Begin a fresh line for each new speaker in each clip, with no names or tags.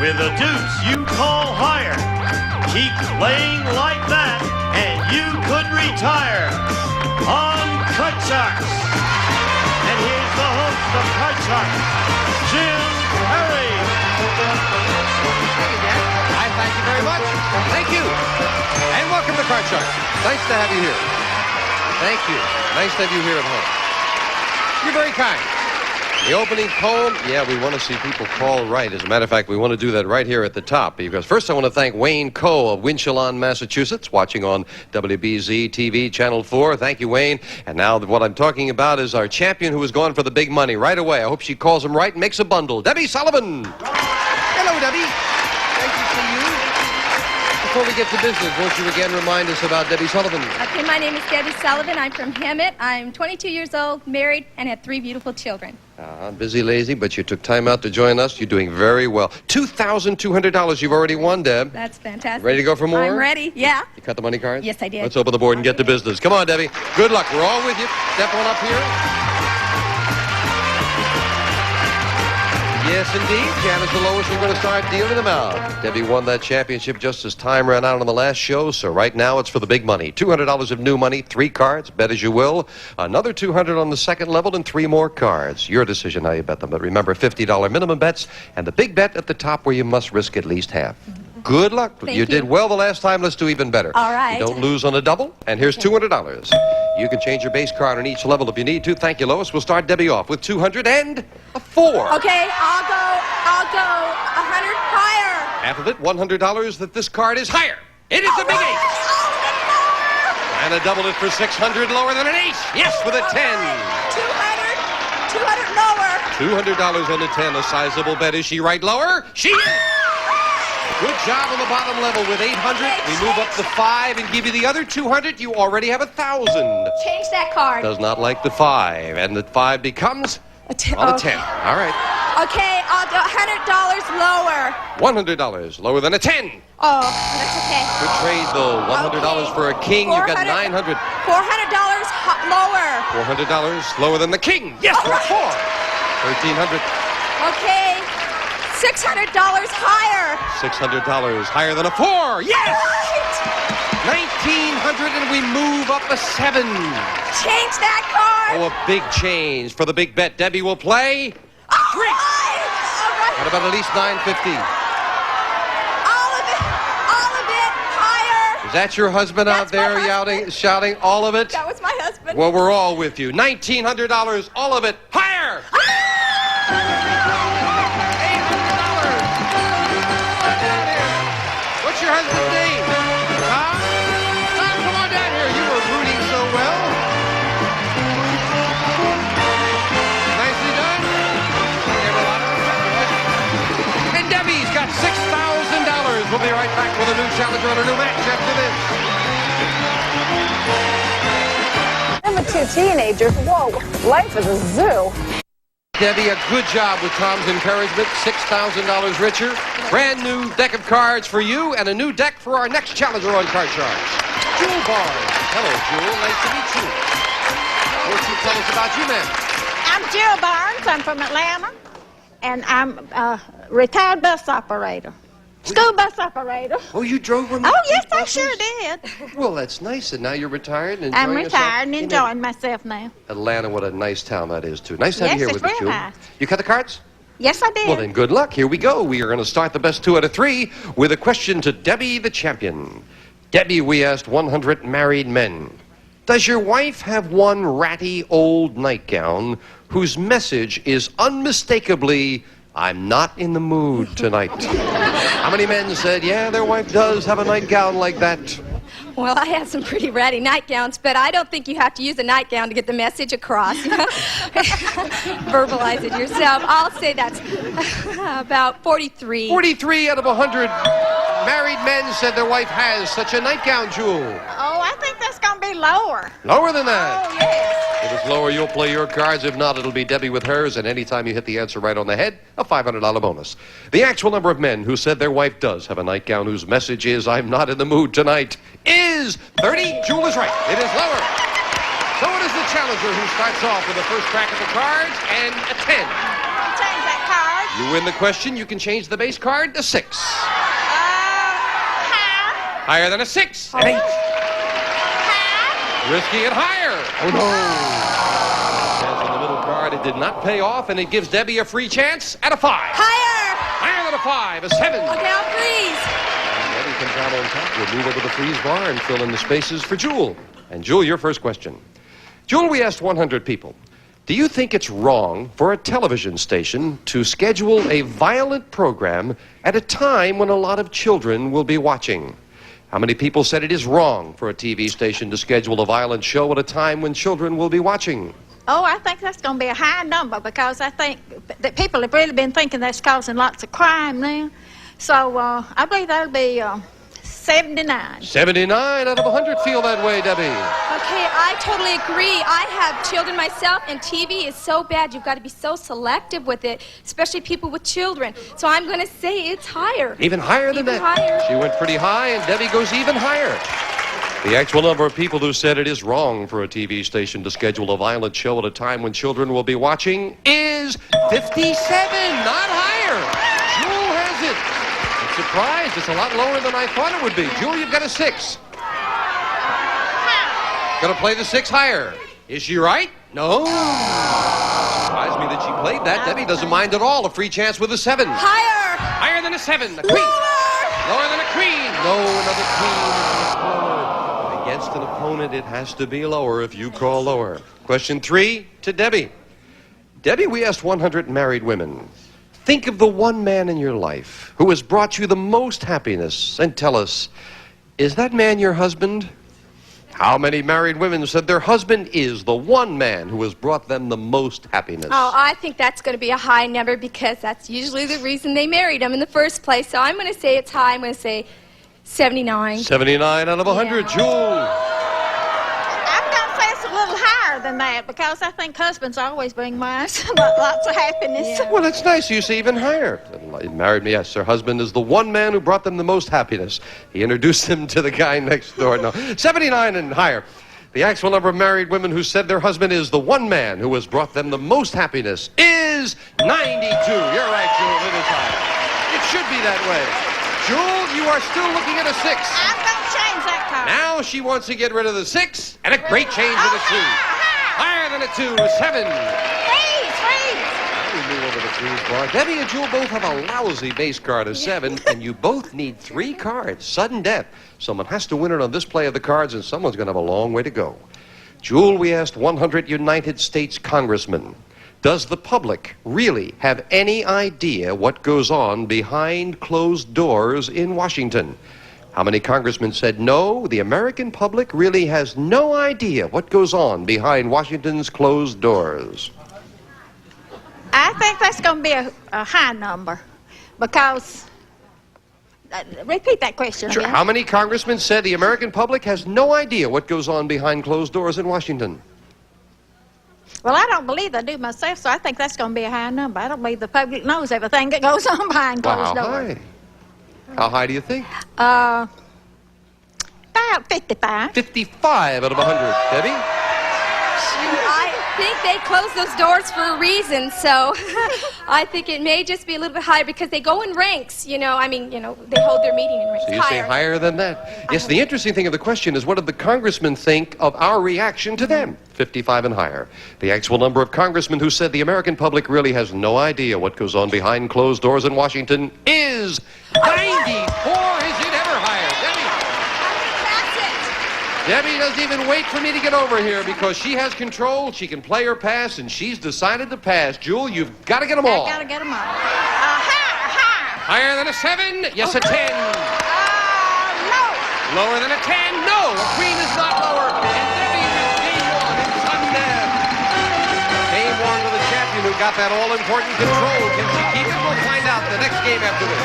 with a deuce you call higher. Keep playing like that, and you could retire on Card Sharks. And here's the host of Card Sharks, Jim Perry.
I thank you very much. Thank you. And welcome to Card Sharks. Nice to have you here. Thank you. Nice to have you here at home. You're very kind. The opening poem, yeah, we want to see people call right. As a matter of fact, we want to do that right here at the top. Because first I want to thank Wayne Coe of Winchellon, Massachusetts, watching on WBZ TV, Channel 4. Thank you, Wayne. And now what I'm talking about is our champion who has gone for the big money right away. I hope she calls him right and makes a bundle. Debbie Sullivan. Hello, Debbie. Nice to see you. Before we get to business, won't you again remind us about Debbie Sullivan?
Okay, my name is Debbie Sullivan. I'm from Hemet. I'm 22 years old, married, and have 3 beautiful children.
Busy, lazy, but you took time out to join us. You're doing very well. $2,200 you've already won, Deb.
That's fantastic.
Ready to go for more?
I'm ready, yeah.
You cut the money cards?
Yes, I did.
Let's open the board and get to business. Come on, Debbie. Good luck. We're all with you. Step on up here. Yes, indeed. Janice the lowest. We're going to start dealing them out. Debbie won that championship just as time ran out on the last show, so right now it's for the big money. $200 of new money, 3 cards, bet as you will. Another $200 on the second level and 3 more cards. Your decision how you bet them, but remember, $50 minimum bets and the big bet at the top where you must risk at least half. Good luck.
Thank
You did well the last time. Let's do even better.
All right.
You don't lose on a double, and here's $200. You can change your base card on each level if you need to. Thank you, Lois. We'll start Debbie off with 200 and a 4.
Okay, I'll go 100 higher.
Half of it, $100 that this card is higher. It is a big ace. And a double it for 600, lower than an ace. Yes, with a 10.
200 lower.
$200 and a 10, a sizable bet. Is she right lower? She is. Good job on the bottom level with 800. We move up to 5 and give you the other 200. You already have 1,000.
Change that card.
Does not like the 5, and the 5 becomes
A 10.
on a 10. All right.
Okay, I'll do $100 lower.
$100 lower than a 10.
Oh, that's okay.
Good trade, though. $100 for a king. You've got 900.
$400 lower.
$400 lower than the king. Yes,
All right.
4. 1,300.
Okay, $600 higher.
$600 higher than a 4. Yes.
Right.
1,900, and we move up a 7.
Change that card.
Oh, a big change for the big bet. Debbie will play.
All right.
What about at least 950?
All of it higher.
Is that your husband out
That's my
there shouting all of it?
That was my husband.
Well, we're all with you. $1,900, all of it higher. What's your husband's name? Tom? Tom, come on down here. You were rooting so well. Nicely done. And Debbie's got $6,000. We'll be right back with a new challenger on a new match after this.
I'm a 2 teenagers. Whoa, life is a zoo.
Debbie, a good job with Tom's encouragement. $6,000 richer. Brand new deck of cards for you and a new deck for our next challenger on Card Sharks. Jewel Barnes. Hello, Jewel. Nice to meet you. What you tell us about you, ma'am?
I'm Jill Barnes. I'm from Atlanta, and I'm a retired bus operator. School bus operator.
Oh, you drove one of
Oh,
the
yes,
big
I
buses?
sure did.
Well, that's nice. And now you're retired and
I'm
enjoying yourself?
retired and enjoying myself now.
Atlanta, what a nice town that is, too. Nice to have
Yes,
you here
it's
with us,
very
Jewel.
nice.
You cut the cards?
Yes, I did.
Well, then, good luck. Here we go. We are going to start the best 2 out of 3 with a question to Debbie, the champion. Debbie, we asked 100 married men. Does your wife have one ratty old nightgown whose message is unmistakably, I'm not in the mood tonight? How many men said, yeah, their wife does have a nightgown like that?
Well, I have some pretty ratty nightgowns, but I don't think you have to use a nightgown to get the message across. Verbalize it yourself. I'll say that's about 43.
43 out of 100 married men said their wife has such a nightgown, Jewel.
Oh, I think that's going to be lower.
Lower than that.
Oh, yes.
If it's lower, you'll play your cards. If not, it'll be Debbie with hers. And anytime you hit the answer right on the head, a $500 bonus. The actual number of men who said their wife does have a nightgown whose message is, I'm not in the mood tonight, is 30. Jewel is right. It is lower. So it is the challenger who starts off with the first crack at the cards and a 10.
Change that card.
You win the question. You can change the base card to 6. Higher than a 6. An 8. Risky and higher. Oh, no. Chance on the middle card. It did not pay off, and it gives Debbie a free chance at a 5.
Higher.
Higher than a 5. A 7.
Okay, I'll freeze.
Debbie comes out on top. We'll move over the freeze bar and fill in the spaces for Jewel. And Jewel, your first question. Jewel, we asked 100 people. Do you think it's wrong for a television station to schedule a violent program at a time when a lot of children will be watching? How many people said it is wrong for a TV station to schedule a violent show at a time when children will be watching?
Oh, I think that's going to be a high number because I think that people have really been thinking that's causing lots of crime now. So I believe that'll be 79.
79 out of 100 feel that way, Debbie.
Okay, I totally agree. I have children myself, and TV is so bad. You've got to be so selective with it, especially people with children. So I'm going to say it's higher.
Even higher than
Even
that.
higher.
She went pretty high, and Debbie goes even higher. The actual number of people who said it is wrong for a TV station to schedule a violent show at a time when children will be watching is 57, not higher. Jewel has it. I'm surprised. It's a lot lower than I thought it would be. Jewel, you've got a 6. Gonna play the 6 higher. Is she right? No. Surprised me that she played that. Debbie doesn't mind at all. A free chance with a 7.
Higher.
Higher than a 7. A queen. Lower than a queen. No, another queen. Lower. Against an opponent, it has to be lower if you call lower. Question 3 to Debbie. Debbie, we asked 100 married women. Think of the one man in your life who has brought you the most happiness and tell us, is that man your husband? How many married women said their husband is the one man who has brought them the most happiness?
Oh, I think that's going to be a high number because that's usually the reason they married him in the first place. So I'm going to say it's high. I'm going to say 79.
79 out of 100.
Yeah.
Jewel.
I'm going to say it's a little higher than that because I think husbands always bring lots of happiness.
Yeah.
Well, that's nice. You say even higher. He married me. Yes, her husband is the one man who brought them the most happiness. He introduced them to the guy next door. No, 79 and higher. The actual number of married women who said their husband is the one man who has brought them the most happiness is 92. You're right, Jewel. It is higher. It should be that way. Jewel, you are still looking at a 6.
I'm going to change that card.
Now she wants to get rid of the 6 and a great change with a 2. Higher than a 2, a 7.
Freeze.
We move over the freeze bar. Debbie and Jewel both have a lousy base card of 7, and you both need 3 cards. Sudden death. Someone has to win it on this play of the cards, and someone's going to have a long way to go. Jewel, we asked 100 United States congressmen, does the public really have any idea what goes on behind closed doors in Washington? How many congressmen said no? The American public really has no idea what goes on behind Washington's closed doors.
I think that's going to be a high number because... repeat that question
Sure.
again.
How many congressmen said the American public has no idea what goes on behind closed doors in Washington?
Well, I don't believe I do myself, so I think that's going to be a high number. I don't believe the public knows everything that goes on behind closed
Wow, how
doors.
high? How high do you think?
About 55.
55 out of 100. Debbie?
I think they close those doors for a reason, so I think it may just be a little bit higher because they go in ranks, they hold their meeting in ranks.
So you say higher than that? Yes, the interesting thing of the question is what did the congressmen think of our reaction to them? 55 and higher. The actual number of congressmen who said the American public really has no idea what goes on behind closed doors in Washington is 94. Is it ever higher? Debbie doesn't even wait for me to get over here because she has control. She can play or pass, and she's decided to pass. Jewel, you've got to get them all.
I got to get them all. Higher.
Higher than a 7? Yes, a 10.
No.
Lower than a 10? No, a queen is not lower. And Debbie with game 1 in sudden death. Game 1 with a champion who got that all-important control. Can she keep it? We'll find out the next game after this.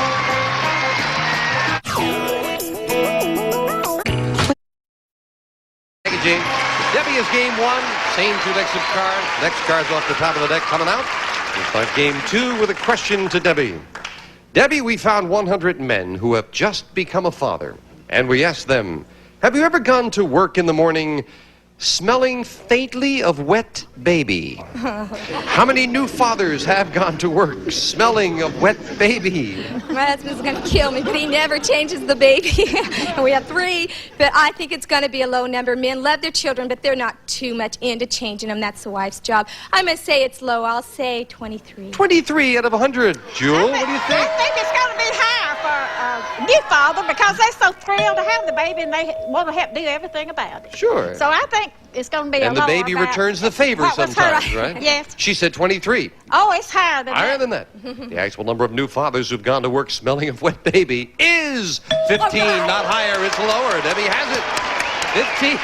Thank you, Gene. Debbie is game 1. Same 2 decks of cards. Next cards off the top of the deck coming out. We'll start game 2 with a question to Debbie. Debbie, we found 100 men who have just become a father. And we asked them, have you ever gone to work in the morning smelling faintly of wet baby. How many new fathers have gone to work smelling of wet baby?
My husband's going to kill me, but he never changes the baby. And we have 3, but I think it's going to be a low number. Men love their children, but they're not too much into changing them. That's the wife's job. I'm going to say it's low. I'll say 23.
23 out of 100. Jewel, what do you
I
think?
think it's going to be higher for a new father because they're so thrilled to have the baby and they want to help do everything about it.
Sure.
So I think it's going to be
And
a
the
lower
baby
about-
returns the favor
What was her-
sometimes, right?
Yes.
She said 23.
Oh, it's higher than
Higher
that.
than that. The actual number of new fathers who've gone to work smelling of wet baby is 15. Not higher, it's lower. Debbie has it. 15.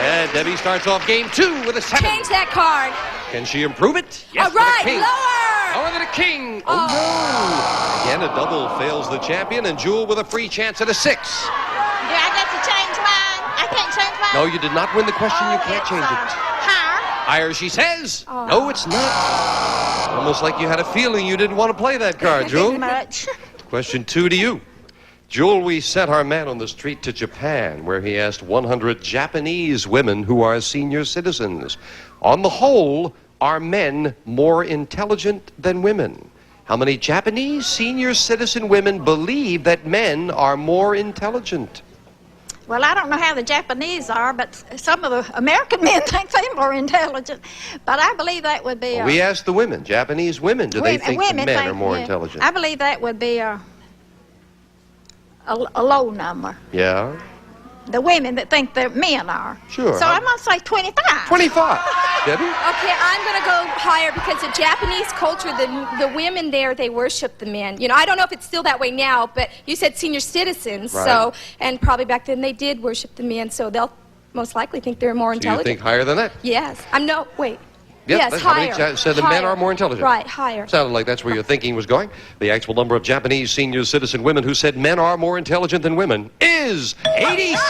And Debbie starts off game 2 with a 7.
Change that card.
Can she improve it? Yes,
All right,
with a king.
lower.
Lower than a king. Oh, no. Again, a double fails the champion, and Jewel with a free chance at a 6.
Do I get to change mine? I can't change mine?
No, you did not win the question. You can't
it's,
change it.
Higher.
Higher, she says. No, it's not. Almost like you had a feeling you didn't want to play that card, Jewel.
Much.
Question 2 to you. Jewel, we sent our man on the street to Japan, where he asked 100 Japanese women who are senior citizens. On the whole, are men more intelligent than women? How many Japanese senior citizen women believe that men are more intelligent?
Well, I don't know how the Japanese are, but some of the American men think they're more intelligent. But I believe that would be...
We asked the women, Japanese women, do they think that men are more
yeah.
intelligent?
I believe that would be a low number.
Yeah?
The women that think that men are.
Sure.
So I'm going to say 25.
25. Debbie?
Okay, I'm going to go higher because the Japanese culture, the women there, they worship the men. You know, I don't know if it's still that way now, but you said senior citizens,
Right.
so, and probably back then they did worship the men, so they'll most likely think they're more
Do you
intelligent.
think higher than that?
Yes. No, wait.
Yep,
yes,
that's how many
higher.
said the men
Higher.
are more intelligent.
Right, higher.
Sounded like that's where your thinking was going. The actual number of Japanese senior citizen women who said men are more intelligent than women is 86!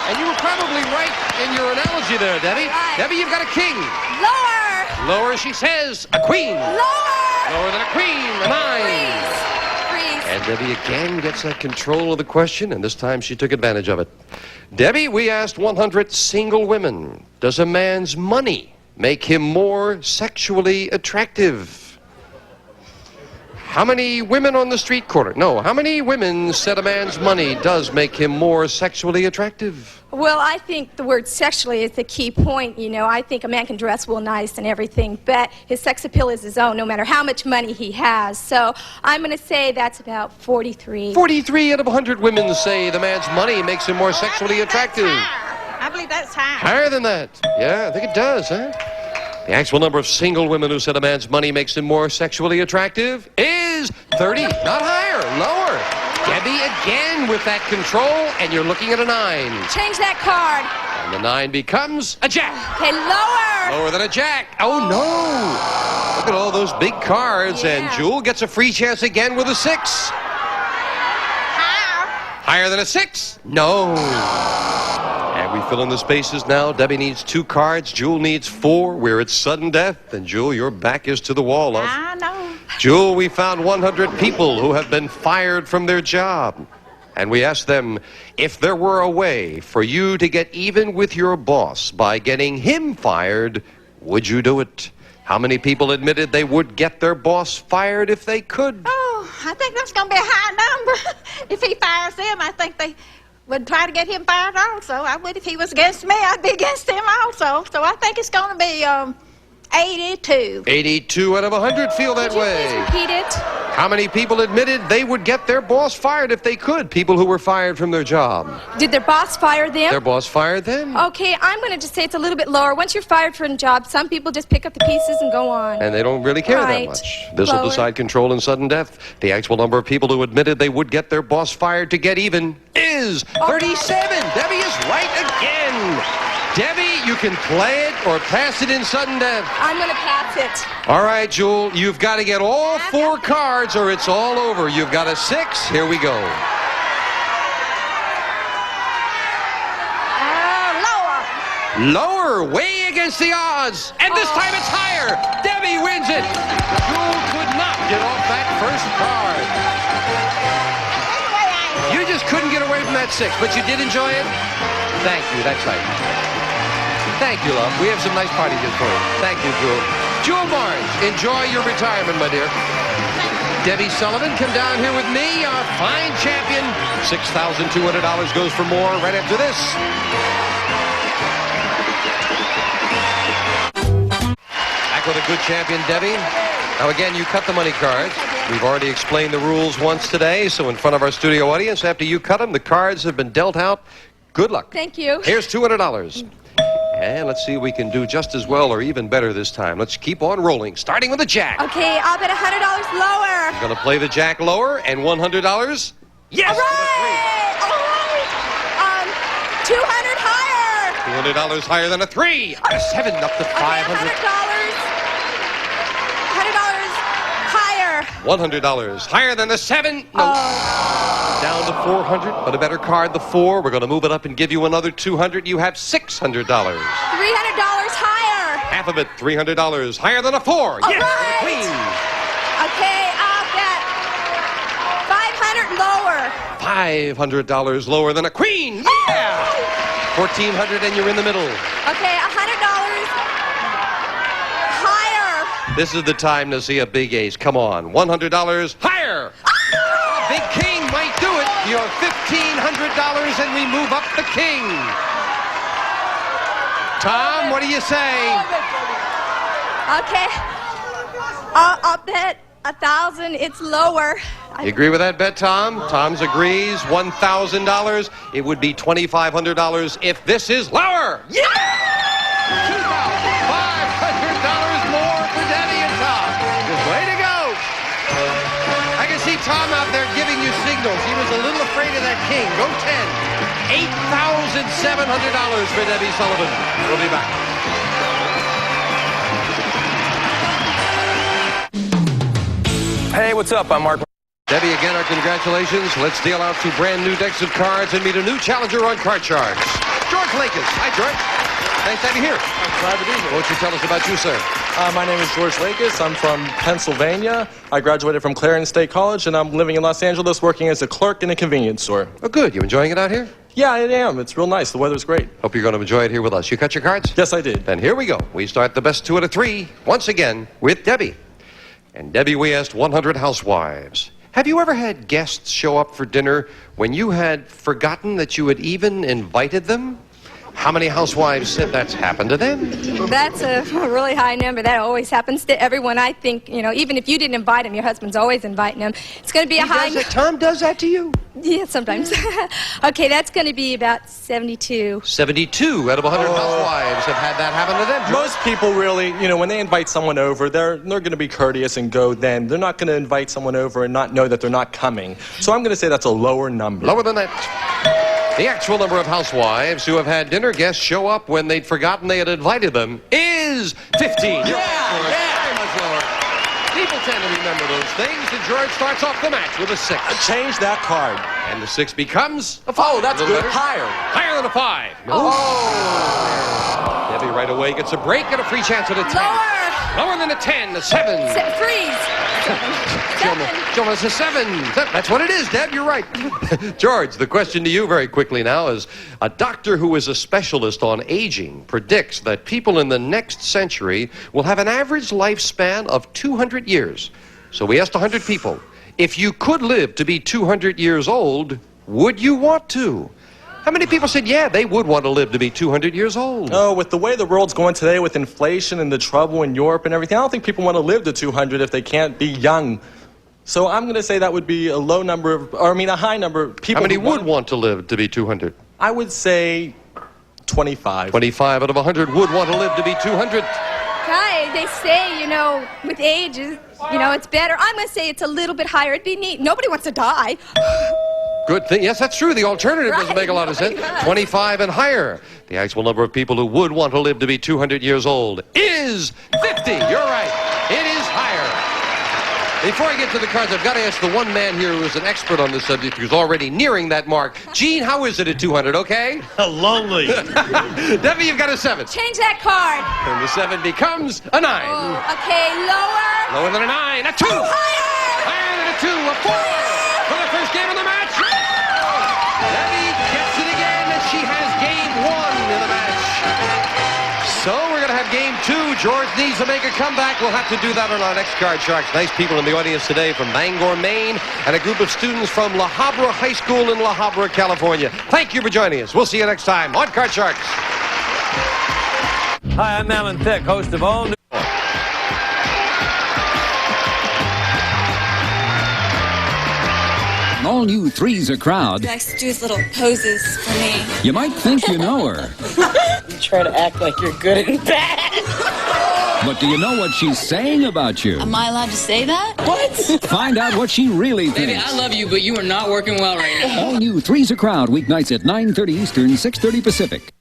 And you were probably right in your analogy there, Debbie.
Right.
Debbie, you've got a king.
Lower!
Lower, she says, a queen.
Lower!
Lower than a queen, a 9.
Freeze.
And Debbie again gets that control of the question, and this time she took advantage of it. Debbie, we asked 100 single women, does a man's money make him more sexually attractive? How many women on the street corner? No, how many women said a man's money does make him more sexually attractive?
Well, I think the word sexually is the key point. You know, I think a man can dress well nice and everything, but his sex appeal is his own, no matter how much money he has. So I'm going to say that's about 43.
43 out of 100 women say the man's money makes him more sexually attractive.
I believe that's high.
Higher than that. Yeah, I think it does, huh? The actual number of single women who said a man's money makes him more sexually attractive is 30. Not higher, lower. Debbie again with that control, and you're looking at a 9.
Change that card.
And the 9 becomes a jack.
Okay, lower.
Lower than a jack. Oh, no. Look at all those big cards, and
Yeah.
Jewel gets a free chance again with a 6.
Higher.
Higher than a 6? No. And we fill in the spaces now. Debbie needs 2 cards. Jewel needs 4. We're at sudden death. And Jewel, your back is to the wall, love.
I know.
Jewel, we found 100 people who have been fired from their job. And we asked them, if there were a way for you to get even with your boss by getting him fired, would you do it? How many people admitted they would get their boss fired if they could?
Oh, I think that's going to be a high number. If he fires them, I think they would try to get him fired also. I would if he was against me. I'd be against him also. So I think it's going to be 82.
82 out of 100 feel that
Could you
way.
please repeat it?
How many people admitted they would get their boss fired if they could? People who were fired from their job.
Did their boss fire them?
Their boss fired them.
Okay, I'm going to just say it's a little bit lower. Once you're fired from a job, some people just pick up the pieces and go on.
And they don't really care that
Right.
much. This will
Lower.
decide control and sudden death. The actual number of people who admitted they would get their boss fired to get even is 37. Debbie is right again. Debbie, you can play it or pass it in sudden death.
I'm going to pass it.
All right, Jewel, you've got to get all 4 cards or it's all over. You've got a 6. Here we go.
Lower.
Lower, way against the odds. And this time it's higher. Debbie wins it. Jewel could not get off that first card.
Anyway, I
You just couldn't get away from that 6, but you did enjoy it? Thank you, that's right. Thank you, love. We have some nice party gifts for you. Thank you, Jewel. Jewel Barnes, enjoy your retirement, my dear. Debbie Sullivan, come down here with me, our fine champion. $6,200 goes for more right after this. Back with a good champion, Debbie. Now, again, you cut the money cards. We've already explained the rules once today, so in front of our studio audience, after you cut them, the cards have been dealt out. Good luck.
Thank you.
Here's $200. And let's see if we can do just as well or even better this time. Let's keep on rolling, starting with the jack.
Okay, I'll bet $100 lower.
Going to play the jack lower and $100. Yes!
All right. All right. 200 higher.
$200 higher than a 3. A 7 up to 500.
$100 higher.
$100 higher than the 7. No. Down to 400, but a better card, the 4. We're going to move it up and give you another 200. You have $600.
$300 higher.
Half of it, $300 higher than a 4.
All
yes,
right.
the queen.
Okay, I'll bet $500 lower.
$500 lower than a queen. Yeah! $1,400 and you're in the middle.
Okay, $100 higher.
This is the time to see a big ace. Come on, $100 higher. Big king might do it. You're $1,500 and we move up the king. Tom, what do you say?
Okay, I'll bet 1,000. It's lower.
You agree with that bet, Tom? Tom's agrees. $1,000. It would be $2,500 if this is lower. Yeah! $2,500 more for Debbie and Tom. Way to go. I can see Tom out there giving you signals. He was a little afraid of that king. Go 10. $8,700 for Debbie Sullivan. We'll be back.
Hey, what's up? I'm Mark.
Debbie, again, our congratulations. Let's deal out 2 brand new decks of cards and meet a new challenger on Card Sharks. George Lakis. Hi, George. Nice to have you here.
I'm glad to be here.
Won't you tell us about you, sir?
My name is George Lakis. I'm from Pennsylvania. I graduated from Clarendon State College, and I'm living in Los Angeles working as a clerk in a convenience store.
Oh, good. You enjoying it out here?
Yeah, I am. It's real nice. The weather's great.
Hope you're going to enjoy it here with us. You cut your cards?
Yes, I did.
Then here we go. We start the best 2 out of 3, once again, with Debbie. And Debbie, we asked 100 housewives. Have you ever had guests show up for dinner when you had forgotten that you had even invited them? How many housewives said that's happened to them?
That's a really high number. That always happens to everyone. I think, even if you didn't invite him, your husband's always inviting him. It's going to be a high number.
Tom does that to you?
Yeah, sometimes. Okay, that's going to be about 72.
72 out of 100 housewives have had that happen to them.
Most people really, when they invite someone over, they're going to be courteous and go then. They're not going to invite someone over and not know that they're not coming. So I'm going to say that's a lower number.
Lower than that. The actual number of housewives who have had dinner guests show up when they'd forgotten they had invited them is 15. Very much lower. People tend to remember those things, and George starts off the match with a 6.
Change that card.
And the 6 becomes a 5.
Oh, that's good.
Better.
Higher.
Higher than a 5. Oh. Debbie right away gets a break and a free chance at a 10. Lower than a 10, a 7.
Freeze.
Joe, it's a 7. That's what it is, Deb. You're right. George, the question to you very quickly now is, a doctor who is a specialist on aging predicts that people in the next century will have an average lifespan of 200 years. So we asked 100 people, if you could live to be 200 years old, would you want to? How many people said, yeah, they would want to live to be 200 years old?
Oh, with the way the world's going today with inflation and the trouble in Europe and everything, I don't think people want to live to 200 if they can't be young. So I'm going to say that would be a low number of, a high number of people.
How many would want to live to be 200?
I would say 25.
25 out of 100 would want to live to be 200.
Right, they say, with age, it's better. I'm going to say it's a little bit higher. It'd be neat. Nobody wants to die.
Good thing. Yes, that's true. The alternative doesn't make a lot of sense. 25 and higher. The actual number of people who would want to live to be 200 years old is 50. You're right. It is higher. Before I get to the cards, I've got to ask the one man here who is an expert on this subject, who's already nearing that mark. Gene, how is it at 200, okay?
Lonely.
Debbie, you've got a 7.
Change that card.
And the 7 becomes a 9.
Oh, okay, lower.
Lower than a 9. A 2.
Oh, higher.
Higher than a 2. A 4. For the first game of the match. Game 2. George needs to make a comeback. We'll have to do that on our next Card Sharks. Nice people in the audience today from Bangor, Maine, and a group of students from La Habra High School in La Habra, California. Thank you for joining us. We'll see you next time on Card Sharks.
Hi, I'm Alan Thicke, host of All New...
An all-new Three's a Crowd.
He likes to do his little poses for me.
You might think you know her.
You try to act like you're good and bad.
But do you know what she's saying about you?
Am I allowed to say that?
What?
Find out what she really thinks.
Baby, I love you, but you are not working well right now.
All new Three's a Crowd, weeknights at 9:30 Eastern, 6:30 Pacific.